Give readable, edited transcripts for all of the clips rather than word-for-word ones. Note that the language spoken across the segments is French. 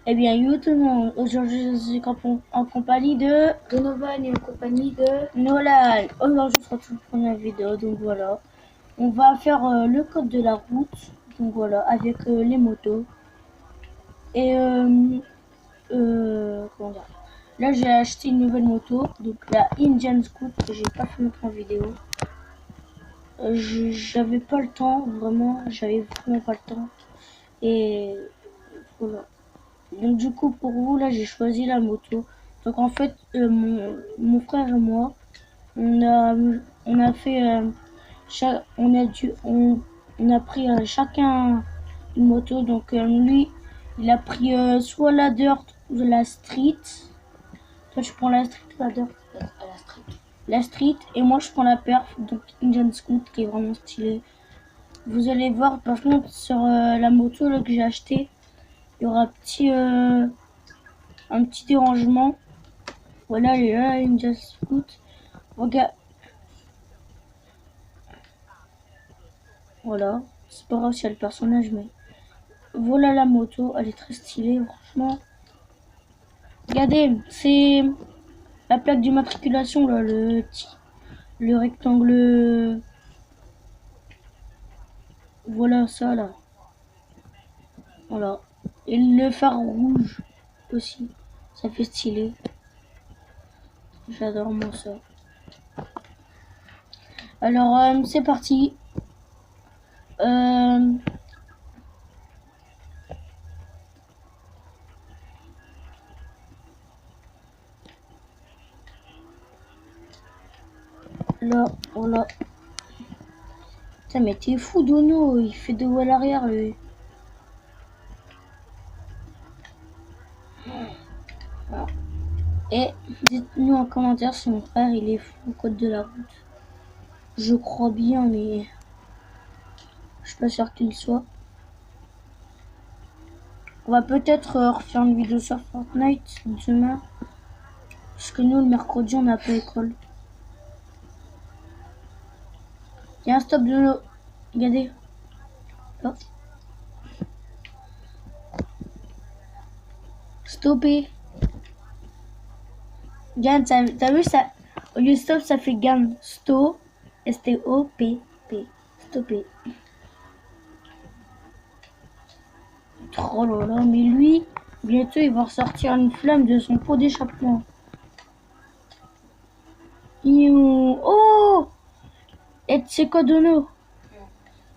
Eh bien, yo tout le monde, aujourd'hui je suis en compagnie de Donovan et en compagnie de Nolan. Aujourd'hui on se retrouve pour une vidéo, donc voilà. On va faire le code de la route, donc voilà, avec les motos. Et comment dire, là j'ai acheté une nouvelle moto, donc la Indian Scoot, que j'ai pas fait mettre en vidéo. J'avais pas le temps, vraiment, j'avais vraiment pas le temps. Et voilà. Donc du coup pour vous là j'ai choisi la moto. Donc en fait mon frère et moi on a fait on a pris chacun une moto. Donc lui il a pris soit la dirt ou la street. Toi tu prends la street ou la dirt? la street. La street, et moi je prends la perf, donc Indian Scoot qui est vraiment stylé. Vous allez voir par contre sur la moto là, que j'ai acheté, il y aura un petit dérangement. Voilà, elle est là, une Just Scoot. Regarde. Voilà. C'est pas grave si elle le personnage, mais. Voilà la moto, elle est très stylée, franchement. Regardez, c'est la plaque d'immatriculation, là, le rectangle. Voilà ça, là. Voilà. Et le phare rouge aussi. Ça fait stylé. J'adore moi ça. Alors, c'est parti. Euh, Là, voilà. Putain, mais t'es fou, Dono. Il fait deux voies à l'arrière, lui. Voilà. Et dites-nous en commentaire si mon frère il est fou au code de la route. Je crois bien, mais je suis pas sûr qu'il soit. On va peut-être refaire une vidéo sur Fortnite demain. Parce que nous, le mercredi, on n'a pas école. Il y a un stop de l'eau. Regardez. Hop. Stopper. Gagne, t'as vu ça? Au lieu de stop, ça fait gagne. Stop. S-T-O-P-P. Stopper. Oh là là, mais lui, bientôt, il va ressortir une flamme de son pot d'échappement. Oh! Et tu sais quoi, Dono?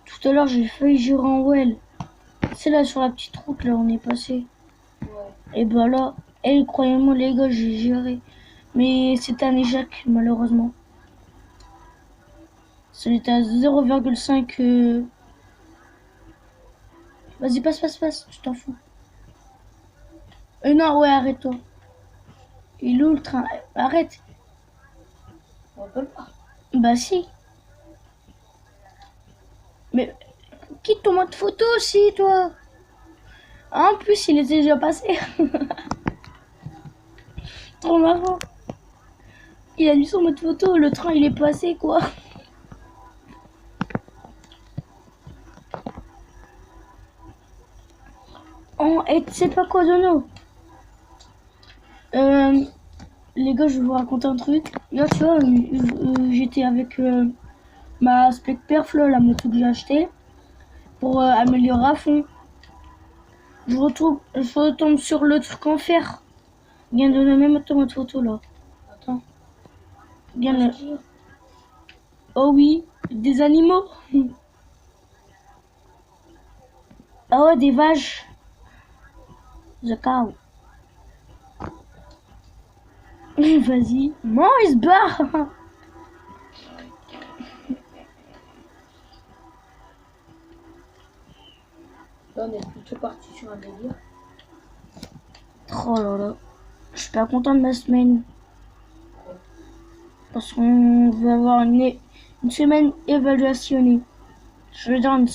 Tout à l'heure, j'ai failli gérer en well. C'est là, sur la petite route, là, on est passé. Ouais. Et ben là, croyez-moi, les gars, j'ai géré. Mais c'est un échec, malheureusement. C'était à 0,5. Vas-y, passe, je t'en fous. Non, ouais, arrête-toi. Il est où le train? Arrête. On peut pas. Bah si. Mais quitte ton mode photo aussi, toi. En plus, il était déjà passé. Trop marrant. Il a mis son mode photo, le train il est passé, quoi. Oh, et tu sais pas quoi, Dono? Les gars, je vais vous raconter un truc. Là, tu vois, j'étais avec ma Spec Perf, là, la moto que j'ai achetée, pour améliorer à fond. Je retombe sur le truc en fer. Viens de la même mode photo, là. Attends. Viens là. Oh oui, des animaux. Ah ouais, des vaches. The cow. Vas-y. Non, il se barre. Là, on est plutôt parti sur un délire. Oh là là. Je suis pas content de ma semaine. Parce qu'on veut avoir une semaine évaluationnée. Je veux dire une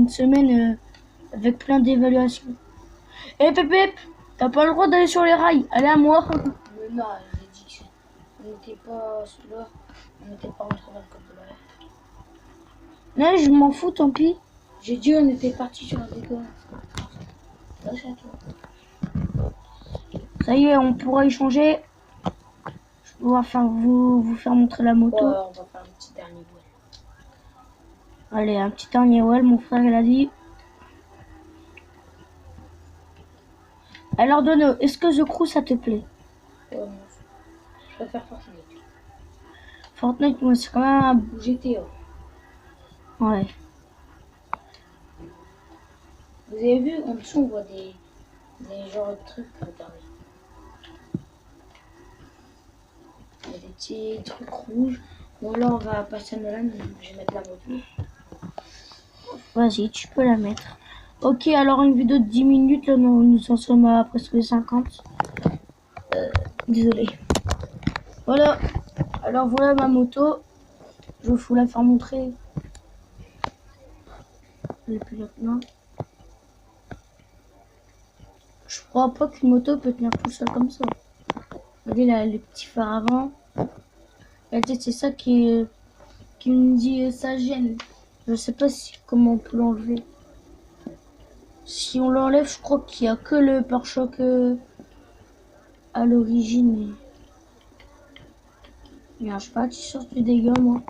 semaine avec plein d'évaluations. Eh Pépé, t'as pas le droit d'aller sur les rails. Allez à moi. Mais non, j'ai dit qu'on n'était pas là. On n'était pas rentré dans le code de la route. Non, je m'en fous, tant pis. J'ai dit on était parti sur un délire. Là, c'est à toi. Ça y est, on pourra y changer. Je vais pouvoir vous faire montrer la moto. Ouais, on va faire un petit dernier vol. Allez, un petit dernier well, mon frère il a dit. Alors Dono, est-ce que The Crew ça te plaît? Ouais, moi, je préfère Fortnite. Fortnite, moi c'est quand même Ou GTA. Ouais. Vous avez vu, en dessous, on voit des genres de trucs. Regardez. Il y a des petits trucs rouges. Bon, là, on va passer à Nolan. Je vais mettre la moto. Vas-y, tu peux la mettre. Ok, alors une vidéo de 10 minutes, là nous en sommes à presque 50. Désolé. Voilà. Alors voilà ma moto. Je vais vous la faire montrer. Le pilote là. Je crois pas qu'une moto peut tenir tout seul comme ça. Regardez là, les petits phares avant. Regardez, c'est ça qui me dit ça gêne. Je sais pas comment on peut l'enlever. Si on l'enlève, je crois qu'il y a que le pare-choc à l'origine. Merde, je sais pas, tu sors du dégât moi.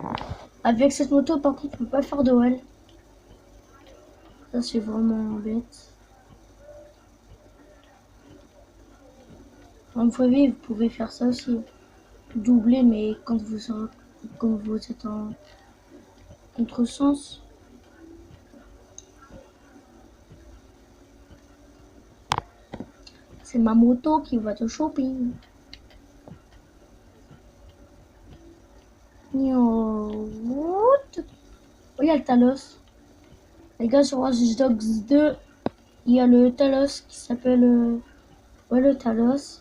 Avec cette moto, par contre, on peut pas faire de wall. Ça, c'est vraiment bête. Vous pouvez faire ça aussi. Doubler, mais quand vous êtes en contresens. C'est ma moto qui va te shopping. Oh, il y a le Talos. Les gars, sur Watch Dogs 2, il y a le Talos qui s'appelle... Ouais, le Talos.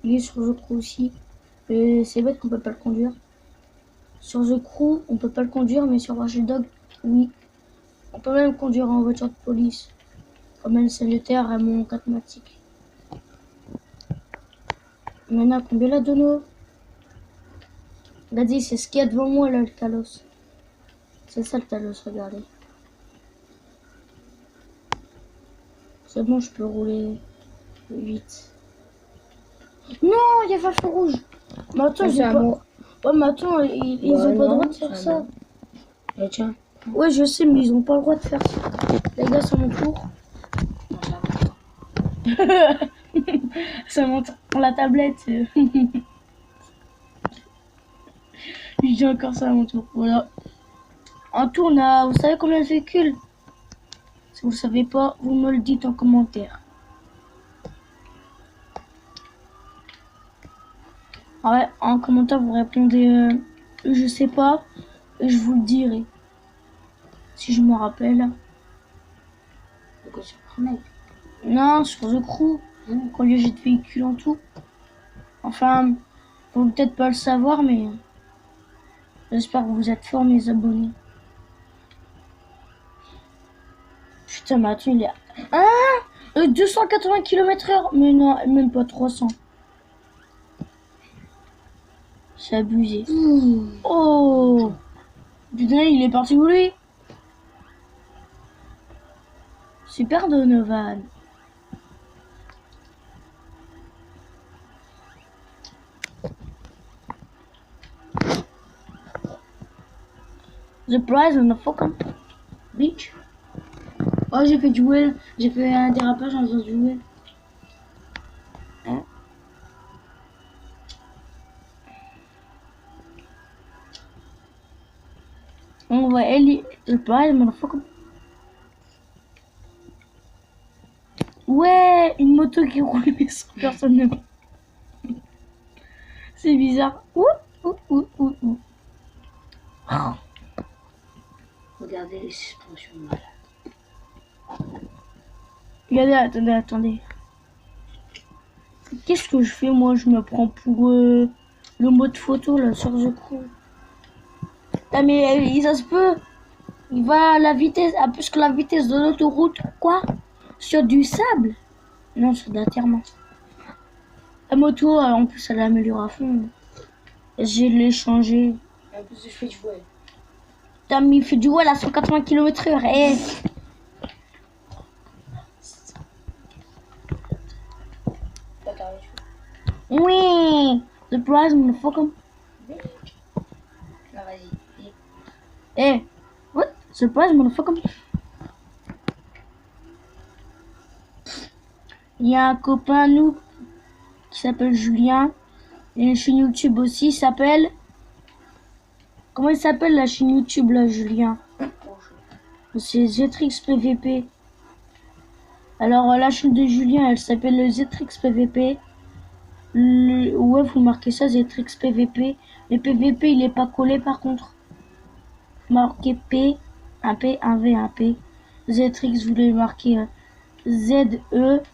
Il est sur The Crew aussi. Mais c'est bête qu'on peut pas le conduire. Sur The Crew, on peut pas le conduire, mais sur Watch Dogs, oui. On peut même conduire en voiture de police. Comme un salutaire à mon 4x4. Maintenant, combien la Dono? Regardez, c'est ce qu'il y a devant moi là, le Talos. C'est ça le Talos, regardez. C'est bon, je peux rouler vite. Non, il y avait un feu rouge. Mais attends, j'ai pas... Ouais, mais attends, ils ont pas le droit de faire ça. Et tiens. Ouais, je sais, mais ils ont pas le droit de faire ça. Les gars, c'est mon tour. Ça montre pour la tablette. J'ai encore ça à mon tour. Voilà. En tout, on a... Vous savez combien de véhicules? Si vous savez pas, vous me le dites en commentaire. Ouais, en commentaire, vous répondez je sais pas. Et je vous le dirai. Si je me rappelle. Pourquoi sur Fortnite? Non, sur The Crew. Combien j'ai de véhicules en tout. Enfin, faut peut-être pas le savoir, mais j'espère que vous êtes forts, mes abonnés. Putain, mais attends, il est à 280 km/h. Mais non, même pas 300. C'est abusé. Oh, putain, il est parti où lui? Super Donovan. The prize on the fucking beach. Oh, j'ai fait du well. J'ai fait un dérapage en faisant du well. Hein? On va aller. The prize on the fucking. Ouais, une moto qui roule mais sans personne ne. C'est bizarre. Ouh. Oh. Regardez les suspensions malades. Regardez, attendez. Qu'est-ce que je fais moi? Je me prends pour le mode photo là sur The Crew. Ah mais ça se peut. Il va à la vitesse, à plus que la vitesse de l'autoroute. Quoi? Sur du sable? Non, sur de la terre. La moto, en plus, elle améliore à fond. Je l'ai changé. En plus, je fais du voile. T'as mis fait du voile à 180 km/h. Eh. Oui. Surprise, motherfucker. Là, vas-y. Eh. What? Surprise, motherfucker. Il y a un copain à nous qui s'appelle Julien. Il y a une chaîne YouTube aussi, il s'appelle... Comment il s'appelle la chaîne YouTube là, Julien? C'est Zetrix PVP. Alors la chaîne de Julien, elle s'appelle le Zetrix PVP. Ouais, vous marquez ça, Zetrix PVP. Le PVP, il est pas collé par contre. Marquez P, un P, un V, un P. Zetrix, vous voulez marquer Z-E-T-R-I-X.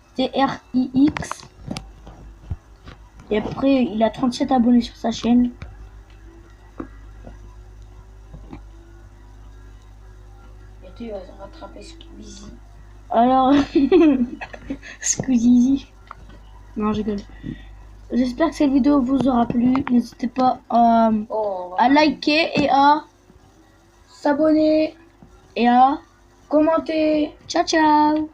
Et après, il a 37 abonnés sur sa chaîne. Bientôt, il va rattraper Squeezie. Alors, Squeezie. Non, je rigole. J'espère que cette vidéo vous aura plu. N'hésitez pas à liker et à s'abonner et à commenter. ciao ciao.